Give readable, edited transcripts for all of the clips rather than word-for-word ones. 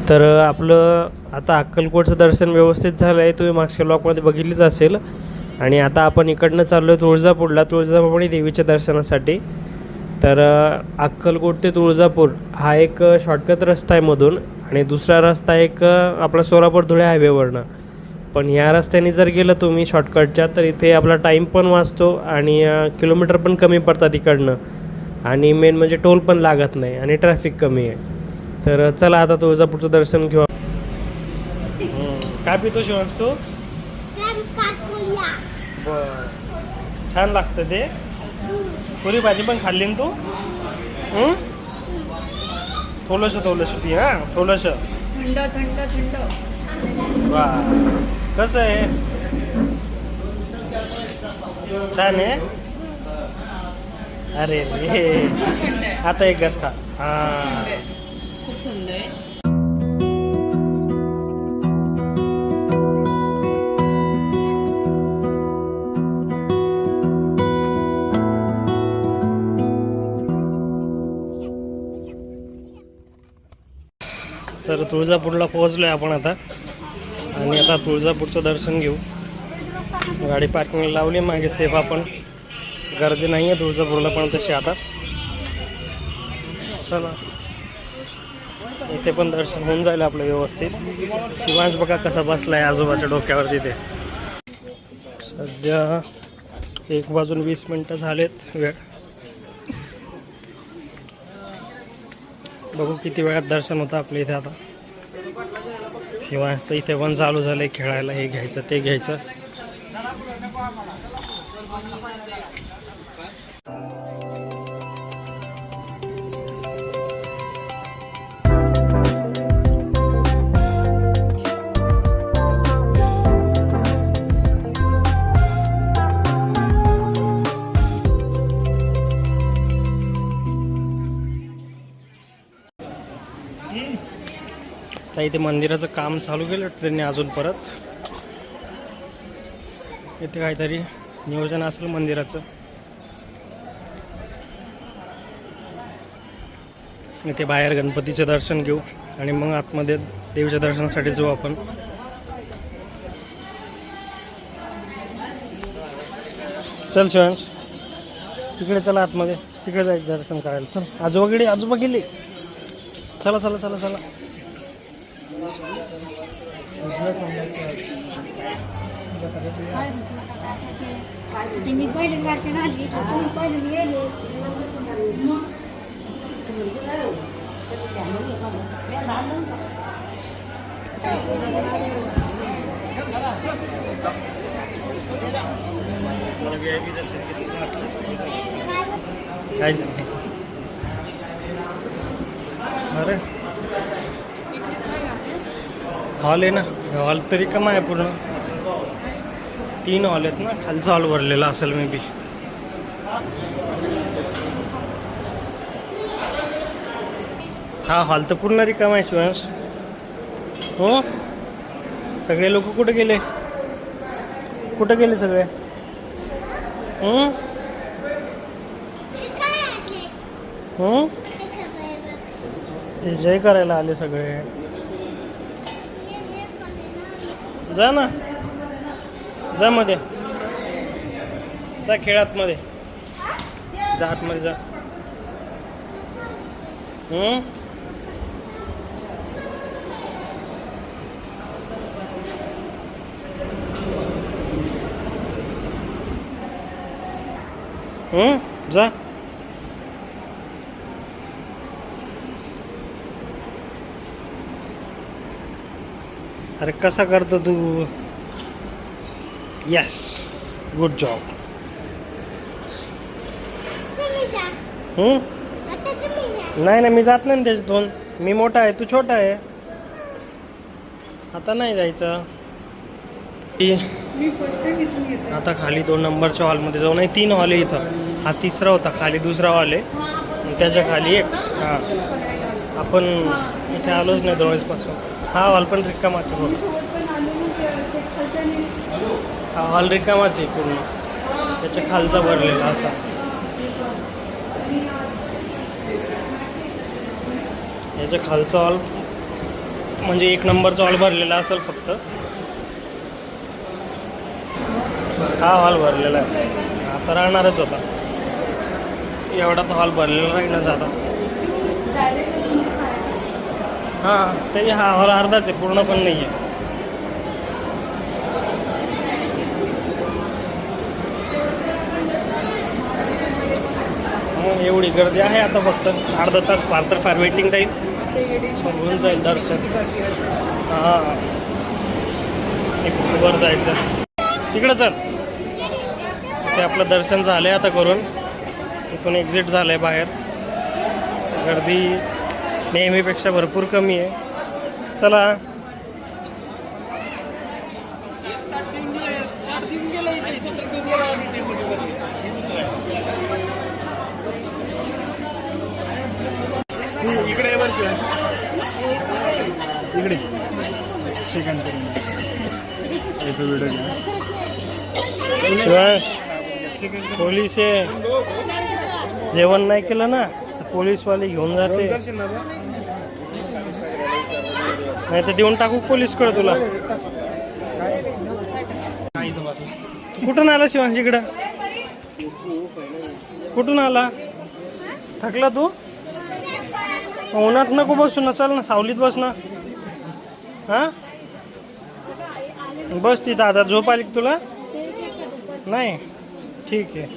तर आपलं आता अक्कलकोटचं दर्शन व्यवस्थित झालं आहे, तुम्ही मागच्या ब्लॉगमध्ये बघितलीच असेल. आणि आता आपण इकडनं चाललो आहे तुळजापूर देवीच्या दर्शनासाठी. तर अक्कलकोट ते तुळजापूर हा एक शॉर्टकट रस्ता आहे मधून, आणि दुसरा रस्ता एक आपला सोलापूर धुळे हायवेवरनं. पण ह्या रस्त्याने जर गेलं तुम्ही शॉर्टकटच्या, तर इथे आपला टाईम पण वाचतो आणि किलोमीटर पण कमी पडतात इकडनं, आणि मेन म्हणजे टोल पण लागत नाही आणि ट्रॅफिक कमी आहे. तर चला आता तुळजापूरचं दर्शन घेऊ. काय पितो शिवांश तू? बर, छान लागतं ते. पुरी भाजी पण खाल्ली ना तू? थोडंसं पी, हां थोडंसं. थंड थंड थंड. वा, कसं आहे? छान आहे. अरे रे, आता एक घास खा. हां, खूप थंड आहे. तर तुळजापूरला पोहोचलो आहे आपण आता, आणि आता तुळजापूरचं दर्शन घेऊ. गाडी पार्किंगला लावली मागे सेफ. आपण गर्दी नाही आहे तुळजापूरला पण तशी आता. चला, इथे पण दर्शन होऊन जाईल आपलं व्यवस्थित. शिवांश बघा कसा बसला आहे आजोबाच्या डोक्यावर तिथे. सध्या 1:20 झालेत वेळ. बघू किती वेळात दर्शन होतं आपल्या इथे. आता शिवांशचं इथे पण चालू झालं खेळायला, हे घ्यायचं ते घ्यायचं. तर इथे मंदिराचं काम चालू केलं ट्रेनने अजून परत. इथे काहीतरी नियोजन असेल मंदिराचं. इथे बाहेर गणपतीचे दर्शन घेऊ आणि मग आतमध्ये देवीच्या दर्शनासाठी जाऊ आपण. चल शिवांश, तिकडे चला आतमध्ये, तिकडे जायचं दर्शन करायला. चल, आजोबा गेले. चला चला चला चला. काय अरे हॉल आहे ना, हॉल तरी कम आहे पूर्ण. 3 हॉल आहेत ना, खालचा हॉल भरलेला असेल मे बी. हा हॉल तर पूर्ण रिकामा आहे शिवांश. हो, सगळे लोक कुठे गेले सगळे? ते जय करायला आले सगळे. जा ना, जा मध्ये, जा खेळात मध्ये, जा आतमध्ये जा. जा. अरे कसा करतो तू? Yes, good job. नाही मी जात नाही त्याच्यातून. मी मोठा आहे, तू छोटा आहे. आता नाही जायचं. आता खाली 2 नंबरच्या हॉलमध्ये जाऊ. नाही 3 हॉल आहे इथं. हा 3रा होता, खाली 2रा हॉल आहे, त्याच्या खाली 1. हां, आपण इथे आलोच नाही 2 वेळेसपासून. हा हॉल पण रिकामाच आहे बघ. हा हॉल रिकामाच आहे पूर्ण, त्याच्या खालचा भरलेला असा. याच्या खालचा हॉल म्हणजे 1 नंबरचा हॉल भरलेला असेल फक्त. हा हॉल भरलेला आहे. आता राहणारच होता. एवढा तर हॉल भरलेला राहील जाता. हां तरी हा हॉल अर्धाच आहे, पूर्ण पण नाही आहे. एवढी गर्दी आहे आता, फक्त अर्धा तास फार तर फार वेटिंग टाईम होऊन जाईल दर्शन. हां वर जायचं तिकडं चल. ते आपलं दर्शन झालं आहे आता करून. इथून एक्झिट झालं आहे बाहेर. गर्दी नेहमीपेक्षा भरपूर कमी आहे. चला इकडे इकडे सेकंड याचा व्हिडिओ पोलीस आहे. जेवण नाही केलं ना तर पोलीसवाले घेऊन जाते. नाही तर देऊन टाकू पोलीसकडे तुला. कुठून आला शिवांशीकडं? कुठून आला? थकला तू? उन्हात नको बसू ना, चल ना सावलीत बस ना. हां बस तिथं. आता झोप आली का तुला? नाही ठीक आहे.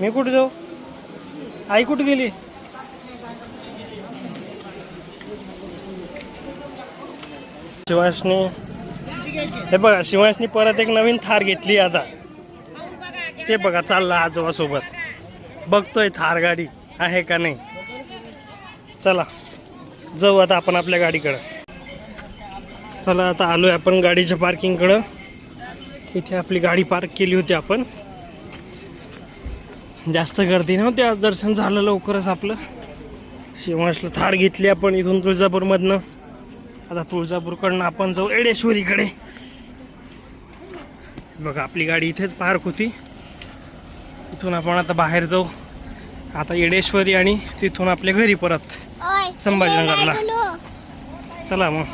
मी कुठे जाऊ? आई कुठे गेली? शिवांशनी हे बघा, शिवांशनी परत एक नवीन थार घेतली आता. ते बघा चालला आजोबासोबत. बघतोय थार गाडी आहे का नाही. चला जाऊ आता आपण आपल्या गाडीकडं. चला आता आलोय आपण गाडीच्या पार्किंगकडं. इथे आपली गाडी पार्क केली होती आपण. जास्त गर्दी नव्हती आज, दर्शन झालं लवकरच आपलं. शिवांशला थार घेतली आपण इथून तुळजापूरमधनं. आता तुळजापूरकडनं आपण जाऊ येडेश्वरीकडे. बघा आपली गाडी इथेच पार्क होती. इथून आपण आता बाहेर जाऊ आता येडेश्वरी आणि तिथून आपल्या घरी परत संभाजीनगरला. चला मग.